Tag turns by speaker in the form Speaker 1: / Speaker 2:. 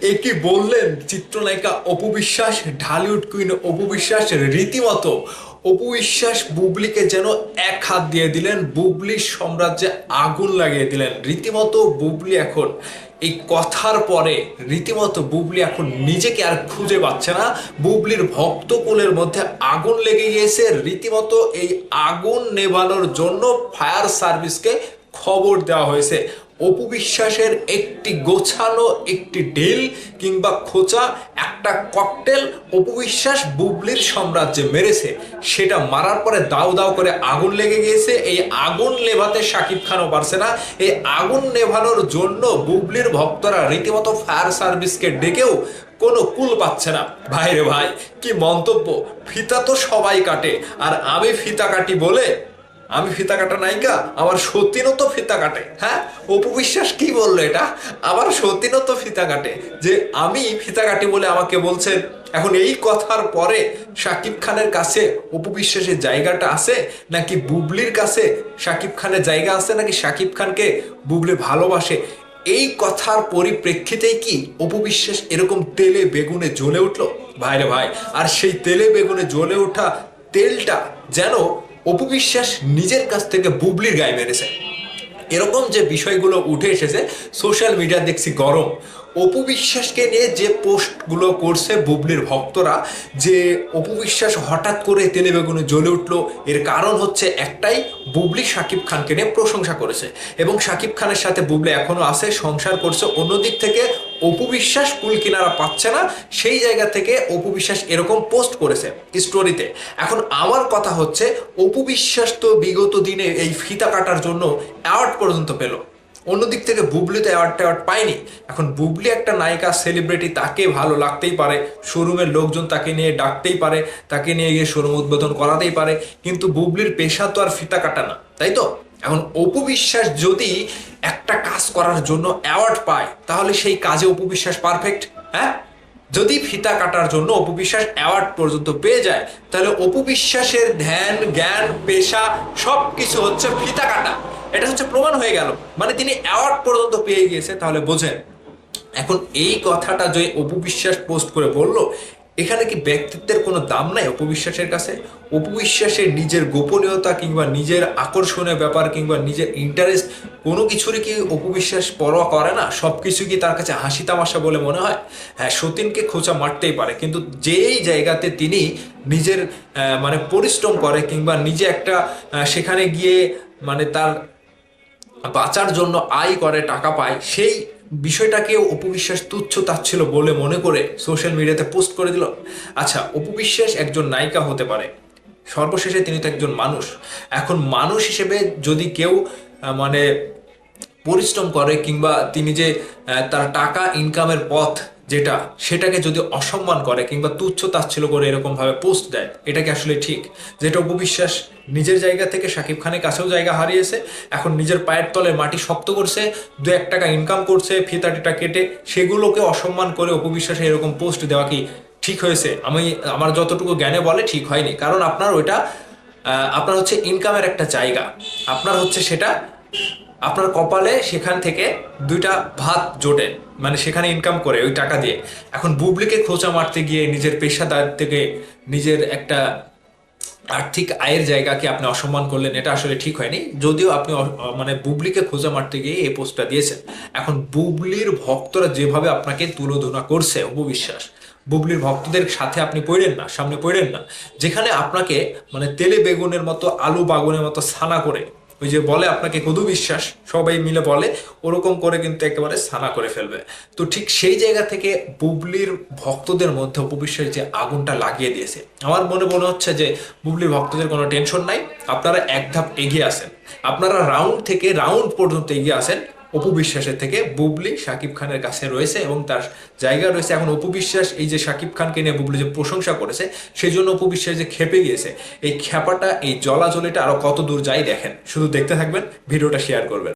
Speaker 1: এ কি বললেন! চিত্রনায়িকা অপু বিশ্বাস, ঢালিউড কুইন অপু বিশ্বাস, রীতিমতো অপু বিশ্বাস বুবলিকে যেন এক হাত দিয়ে দিলেন, বুবলির সাম্রাজ্যে আগুন লাগিয়ে দিলেন। রীতিমতো বুবলি এখন এই কথার পরে রীতিমতো বুবলি এখন নিজেকে আর খুঁজে পাচ্ছে না। বুবলির ভক্তকুলের মধ্যে আগুন লেগে গিয়েছে। রীতিমতো এই আগুন নেভানোর জন্য ফায়ার সার্ভিসকে খবর দেওয়া হয়েছে। অপু বিশ্বাসের একটি গোছানো একটি ঢিল কিংবা খোঁচা, একটা ককটেল অপু বিশ্বাস বুবলির সাম্রাজ্যে মেরেছে। সেটা মারার পরে দাউ দাউ করে আগুন লেগে গিয়েছে। এই আগুন নেভাতে শাকিব খানও পারছে না। এই আগুন নেভানোর জন্য বুবলির ভক্তরা রীতিমতো ফায়ার সার্ভিসকে ডেকেও কোনো কুল পাচ্ছে না। ভাই রে ভাই, কি মন্তব্য! ফিতা তো সবাই কাটে, আর আমি ফিতা কাটি বলে আমি ফিতা কাটা নায়িকা? আমার সতীনও তো ফিতা কাটে। হ্যাঁ, অপু বিশ্বাস কি বললো এটা? আমার সতীনও তো ফিতা কাটে, যে আমি ফিতা কাটি বলে আমাকে বলছেন? এখন এই কথার পরে শাকিব খানের কাছে অপু বিশ্বাসের জায়গাটা আছে, নাকি বুবলির কাছে শাকিব খানের জায়গা আছে, নাকি শাকিব খানকে বুবলি ভালোবাসে? এই কথার পরিপ্রেক্ষিতেই কি অপু বিশ্বাস এরকম তেলে বেগুনে জ্বলে উঠলো? ভাইরে ভাই, আর সেই তেলে বেগুনে জ্বলে ওঠা তেলটা যেন অপু বিশ্বাস নিজের কাছ থেকে বুবলির গায়ে মেরেছে। এরকম যে বিষয়গুলো উঠে এসেছে, সোশ্যাল মিডিয়া দেখছি গরম। অপু বিশ্বাসকে নিয়ে যে পোস্টগুলো করছে বুবলির ভক্তরা, যে অপু বিশ্বাস হঠাৎ করে তেলে বেগুনে জ্বলে উঠলো, এর কারণ হচ্ছে একটাই: বুবলি শাকিব খানকে নিয়ে প্রশংসা করেছে এবং শাকিব খানের সাথে বুবলি এখনো আছে, সংসার করছে। অন্যদিক থেকে অপু বিশ্বাস কুল কিনারা পাচ্ছে না, সেই জায়গা থেকে অপু বিশ্বাস এরকম পোস্ট করেছে স্টোরিতে। এখন আমার কথা হচ্ছে, অপু বিশ্বাস তো বিগত দিনে এই ফিতা কাটার জন্য অ্যাওয়ার্ড পর্যন্ত পেল, অন্যদিক থেকে বুবলি তো অ্যাওয়ার্ড ট্যাওয়ার্ড পায়নি। এখন বুবলি একটা নায়িকা, সেলিব্রিটি, তাকে ভালো লাগতেই পারে, শোরুমের লোকজন তাকে নিয়ে ডাকতেই পারে, তাকে নিয়ে গিয়ে শোরুম উদ্বোধন করাতেই পারে, কিন্তু বুবলির পেশা তো আর ফিতা কাটা না, তাই তো? এখন অপু বিশ্বাস যদি একটা কাজ করার জন্য অ্যাওয়ার্ড পায়, তাহলে সেই কাজে অপু বিশ্বাস পারফেক্ট। হ্যাঁ, যদি ফিতা কাটার জন্য অপু বিশ্বাস অ্যাওয়ার্ড পর্যন্ত পেয়ে যায়, তাহলে অপু বিশ্বাসের ধ্যান জ্ঞান পেশা সব কিছু হচ্ছে ফিতা কাটা। এটা হচ্ছে প্রমাণ হয়ে গেল। মানে তিনি অ্যাওয়ার্ড পর্যন্ত পেয়ে গিয়েছে, তাহলে বোঝেন। এখন এই কথাটা যে অপু বিশ্বাস পোস্ট করে বললো, এখানে কি ব্যক্তিত্বের কোনো দাম নাই অপু বিশ্বাসের কাছে? অপু বিশ্বাসের নিজের গোপনীয়তা কিংবা নিজের আকর্ষণীয় ব্যাপার কিংবা নিজের ইন্টারেস্ট, কোনো কিছুরই কি অপু বিশ্বাস পরোয়া করে না? সব কিছু কি তার কাছে হাসি তামাশা বলে মনে হয়? হ্যাঁ, সতীনকে খোঁচা মারতেই পারে, কিন্তু যেই জায়গাতে তিনি নিজের মানে পরিশ্রম করে কিংবা নিজে একটা সেখানে গিয়ে মানে তার বাঁচার জন্য আয় করে, টাকা পায়, সেই বিষয়টাকে অপু বিশ্বাস তুচ্ছ তাচ্ছিল্য বলে মনে করে সোশ্যাল মিডিয়াতে পোস্ট করে দিল। আচ্ছা, অপু বিশ্বাস একজন নায়িকা হতে পারে, সর্বশেষে তিনি তো একজন মানুষ। এখন মানুষ হিসেবে যদি কেউ মানে পরিশ্রম করে কিংবা তিনি যে তার টাকা ইনকামের পথ যেটা, সেটাকে যদি অসম্মান করে কিংবা তুচ্ছ তাচ্ছিল্য করে এরকম ভাবে পোস্ট দেয়, এটা কি আসলে ঠিক? যেটা অপু বিশ্বাস নিজের জায়গা থেকে শাকিব খানের কাছেও জায়গা হারিয়েছে, এখন নিজের পায়ের তলে মাটি শক্ত করছে, দু এক টাকা ইনকাম করছে ফিতা টিতা কেটে, সেগুলোকে অসম্মান করে অপু বিশ্বাসে এরকম পোস্ট দেওয়া কি ঠিক হয়েছে? আমি আমার যতটুকু জ্ঞানে বলে ঠিক হয়নি। কারণ আপনার ওইটা আপনার হচ্ছে ইনকামের একটা জায়গা, আপনার হচ্ছে সেটা আপনার কপালে সেখান থেকে দুইটা ভাত জোটে, মানে সেখানে ইনকাম করে ওই টাকা দিয়ে। এখন বুবলিকে খোঁচা মারতে গিয়ে নিজের পেশাদার থেকে নিজের একটা আর্থিক আয়ের জায়গাকে আপনি অসম্মান করলেন, এটা আসলে ঠিক হয়নি। যদিও আপনি মানে বুবলিকে খোঁজা মারতে গিয়ে এই পোস্টটা দিয়েছেন। এখন বুবলির ভক্তরা যেভাবে আপনাকে তুলোধনা করছে, অপু বিশ্বাস, বুবলির ভক্তদের সাথে আপনি পড়েন না, সামনে পড়েন না, যেখানে আপনাকে মানে তেলে বেগুনের মতো, আলু বাগুনের মতো ছানা করে, ওই যে বলে আপনাকে কদু বিশ্বাস সবাই মিলে বলে, ওরকম করে কিন্তু একেবারে ছানা করে ফেলবে। তো ঠিক সেই জায়গা থেকে বুবলির ভক্তদের মধ্যে অপু বিশ্বাস যে আগুনটা লাগিয়ে দিয়েছে, আমার মনে মনে হচ্ছে যে বুবলির ভক্তদের কোনো টেনশন নাই, আপনারা এক ধাপ এগিয়ে আসেন, আপনারা রাউন্ড থেকে রাউন্ড পর্যন্ত এগিয়ে আসেন। অপু বিশ্বাসের থেকে বুবলি শাকিব খানের কাছে রয়েছে এবং তার জায়গা রয়েছে। এখন অপু বিশ্বাস এই যে শাকিব খানকে নিয়ে বুবলি যে প্রশংসা করেছে, সেই জন্য অপু বিশ্বাস যে খেপে গিয়েছে, এই খেপাটা, এই জলাজলিটা আরো কত দূর যায় দেখেন, শুধু দেখতে থাকবেন, ভিডিওটা শেয়ার করবেন।